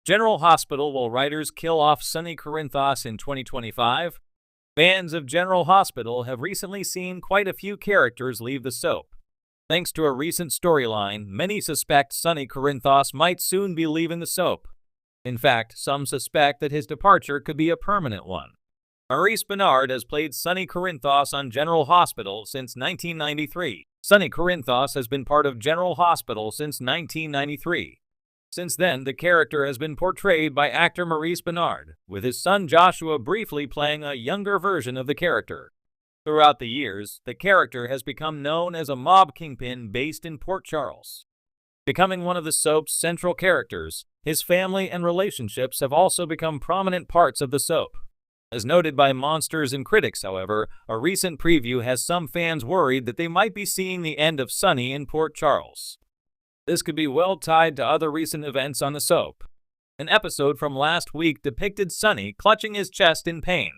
General Hospital will writers kill off Sonny Corinthos in 2025? Fans of General Hospital have recently seen quite a few characters leave the soap. Thanks to a recent storyline, many suspect Sonny Corinthos might soon be leaving the soap. In fact, some suspect that his departure could be a permanent one. Maurice Benard has played Sonny Corinthos on General Hospital since 1993. Sonny Corinthos has been part of General Hospital since 1993. Since then, the character has been portrayed by actor Maurice Benard, with his son Joshua briefly playing a younger version of the character. Throughout the years, the character has become known as a mob kingpin based in Port Charles. Becoming one of the soap's central characters, his family and relationships have also become prominent parts of the soap. As noted by monsters and critics, however, a recent preview has some fans worried that they might be seeing the end of Sonny in Port Charles. This could be well tied to other recent events on the soap. An episode from last week depicted Sonny clutching his chest in pain.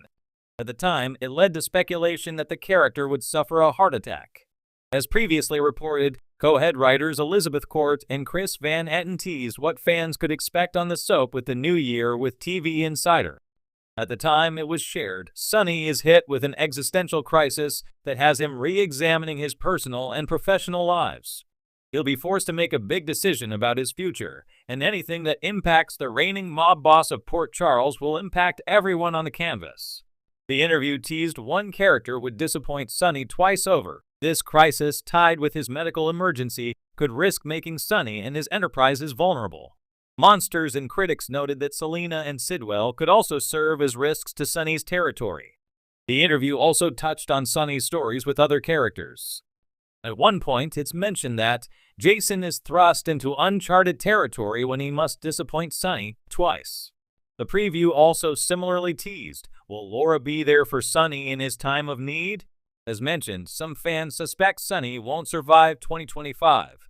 At the time, it led to speculation that the character would suffer a heart attack. As previously reported, co-head writers Elizabeth Court and Chris Van Etten teased what fans could expect on the soap with the new year with TV Insider. At the time it was shared, Sonny is hit with an existential crisis that has him re-examining his personal and professional lives. He'll be forced to make a big decision about his future, and anything that impacts the reigning mob boss of Port Charles will impact everyone on the canvas. The interview teased one character would disappoint Sonny twice over. This crisis, tied with his medical emergency, could risk making Sonny and his enterprises vulnerable. Monsters and critics noted that Selena and Sidwell could also serve as risks to Sonny's territory. The interview also touched on Sonny's stories with other characters. At one point, it's mentioned that Jason is thrust into uncharted territory when he must disappoint Sonny twice. The preview also similarly teased, will Laura be there for Sonny in his time of need? As mentioned, some fans suspect Sonny won't survive 2025.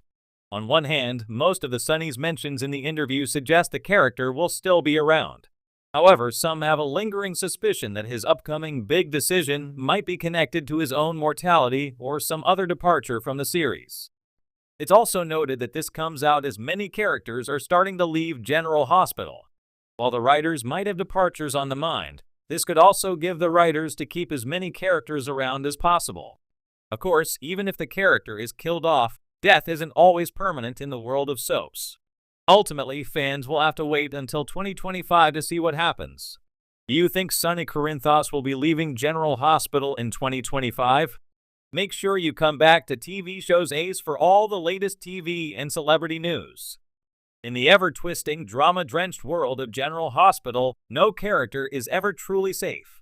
On one hand, most of the Sonny's mentions in the interview suggest the character will still be around. However, some have a lingering suspicion that his upcoming big decision might be connected to his own mortality or some other departure from the series. It's also noted that this comes out as many characters are starting to leave General Hospital. While the writers might have departures on the mind, this could also give the writers to keep as many characters around as possible. Of course, even if the character is killed off, death isn't always permanent in the world of soaps. Ultimately, fans will have to wait until 2025 to see what happens. Do you think Sonny Corinthos will be leaving General Hospital in 2025? Make sure you come back to TV Shows Ace for all the latest TV and celebrity news. In the ever-twisting, drama-drenched world of General Hospital, no character is ever truly safe.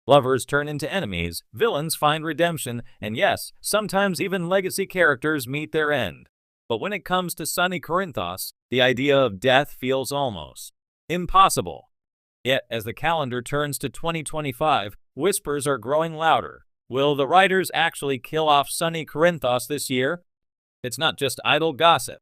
Lovers turn into enemies, villains find redemption, and yes, sometimes even legacy characters meet their end. But when it comes to Sonny Corinthos, the idea of death feels almost impossible. Yet, as the calendar turns to 2025, whispers are growing louder. Will the writers actually kill off Sonny Corinthos this year? It's not just idle gossip.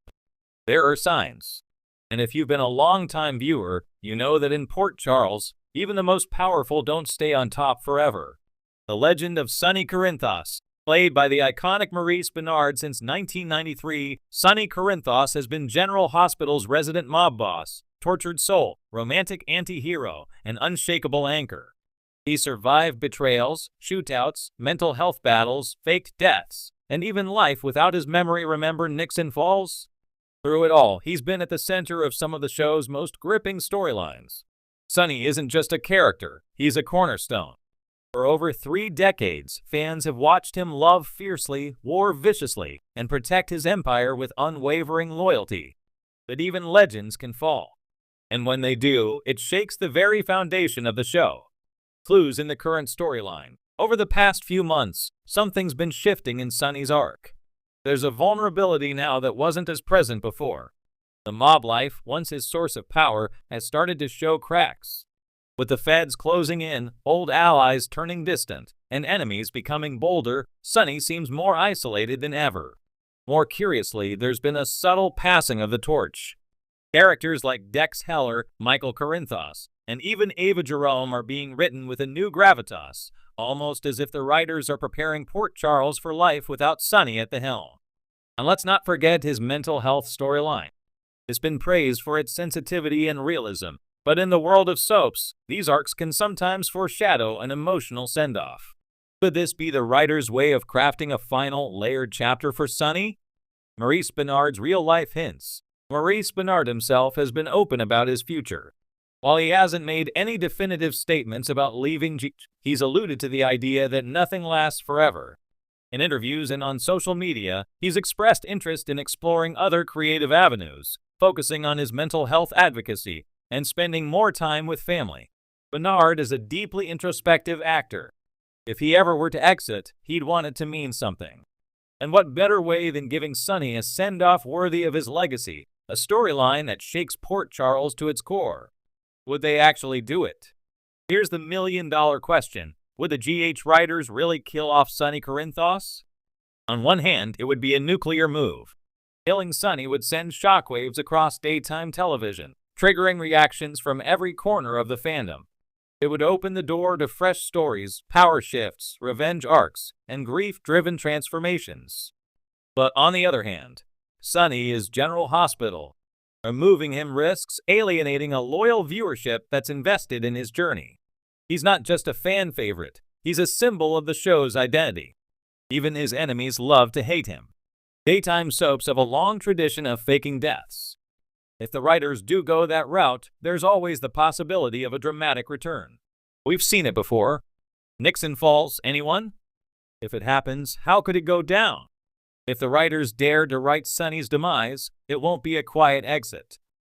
There are signs. And if you've been a long-time viewer, you know that in Port Charles, even the most powerful don't stay on top forever. The legend of Sonny Corinthos. Played by the iconic Maurice Benard since 1993, Sonny Corinthos has been General Hospital's resident mob boss, tortured soul, romantic anti-hero, and unshakable anchor. He survived betrayals, shootouts, mental health battles, faked deaths, and even life without his memory. Remember Nixon Falls? Through it all, he's been at the center of some of the show's most gripping storylines. Sonny isn't just a character, he's a cornerstone. For over 3 decades, fans have watched him love fiercely, war viciously, and protect his empire with unwavering loyalty. But even legends can fall. And when they do, it shakes the very foundation of the show. Clues in the current storyline. Over the past few months, something's been shifting in Sonny's arc. There's a vulnerability now that wasn't as present before. The mob life, once his source of power, has started to show cracks. With the feds closing in, old allies turning distant, and enemies becoming bolder, Sonny seems more isolated than ever. More curiously, there's been a subtle passing of the torch. Characters like Dex Heller, Michael Corinthos, and even Ava Jerome are being written with a new gravitas, almost as if the writers are preparing Port Charles for life without Sonny at the helm. And let's not forget his mental health storyline. has been praised for its sensitivity and realism, but in the world of soaps, these arcs can sometimes foreshadow an emotional send-off. Could this be the writer's way of crafting a final, layered chapter for Sonny? Maurice Benard's real-life hints. Maurice Benard himself has been open about his future. While he hasn't made any definitive statements about leaving he's alluded to the idea that nothing lasts forever. In interviews and on social media, he's expressed interest in exploring other creative avenues, focusing on his mental health advocacy and spending more time with family. Benard is a deeply introspective actor. If he ever were to exit, he'd want it to mean something. And what better way than giving Sonny a send-off worthy of his legacy, a storyline that shakes Port Charles to its core? Would they actually do it? Here's the million-dollar question. Would the GH writers really kill off Sonny Corinthos? On one hand, it would be a nuclear move. Killing Sonny would send shockwaves across daytime television, triggering reactions from every corner of the fandom. It would open the door to fresh stories, power shifts, revenge arcs, and grief-driven transformations. But on the other hand, Sonny is General Hospital. Removing him risks alienating a loyal viewership that's invested in his journey. He's not just a fan favorite, he's a symbol of the show's identity. Even his enemies love to hate him. Daytime soaps have a long tradition of faking deaths. If the writers do go that route, there's always the possibility of a dramatic return. We've seen it before. Nixon falls, anyone? If it happens, how could it go down? If the writers dare to write Sonny's demise, it won't be a quiet exit.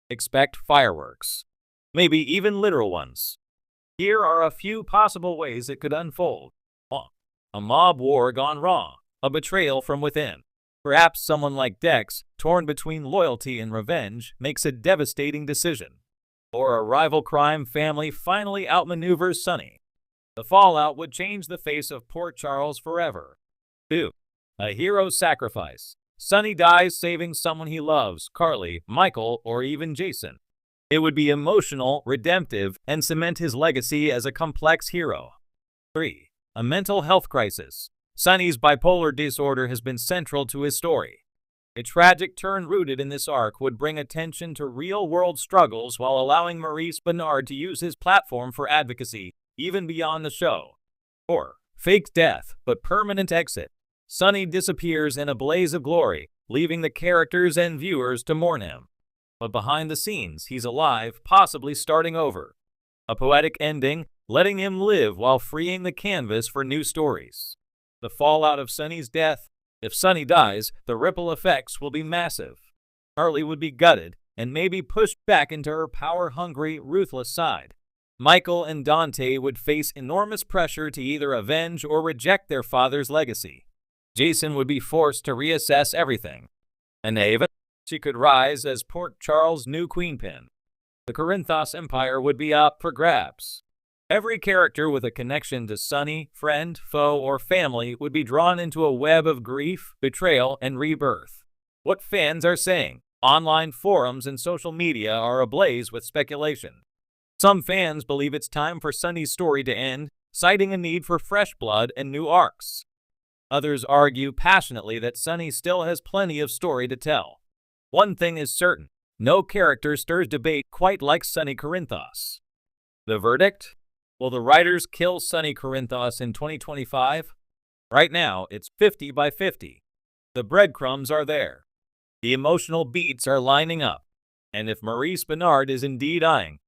Expect fireworks. Maybe even literal ones. Here are a few possible ways it could unfold. 1. A mob war gone wrong. A betrayal from within. Perhaps someone like Dex, torn between loyalty and revenge, makes a devastating decision. Or a rival crime family finally outmaneuvers Sonny. The fallout would change the face of Port Charles forever. 2. A hero's sacrifice. Sonny dies saving someone he loves, Carly, Michael, or even Jason. It would be emotional, redemptive, and cement his legacy as a complex hero. 3. A mental health crisis. Sonny's bipolar disorder has been central to his story. A tragic turn rooted in this arc would bring attention to real-world struggles while allowing Maurice Benard to use his platform for advocacy, even beyond the show. 4. Fake death, but permanent exit. Sonny disappears in a blaze of glory, leaving the characters and viewers to mourn him. But behind the scenes, he's alive, possibly starting over. A poetic ending, letting him live while freeing the canvas for new stories. The fallout of Sonny's death. If Sonny dies, the ripple effects will be massive. Carly would be gutted and maybe pushed back into her power-hungry, ruthless side. Michael and Dante would face enormous pressure to either avenge or reject their father's legacy. Jason would be forced to reassess everything. And Ava, she could rise as Port Charles' new queenpin. The Corinthos Empire would be up for grabs. Every character with a connection to Sonny, friend, foe, or family would be drawn into a web of grief, betrayal, and rebirth. What fans are saying. Online forums and social media are ablaze with speculation. Some fans believe it's time for Sonny's story to end, citing a need for fresh blood and new arcs. Others argue passionately that Sonny still has plenty of story to tell. One thing is certain, no character stirs debate quite like Sonny Corinthos. The verdict? Will the writers kill Sonny Corinthos in 2025? Right now, it's 50-50. The breadcrumbs are there. The emotional beats are lining up. And if Maurice Benard is indeed eyeing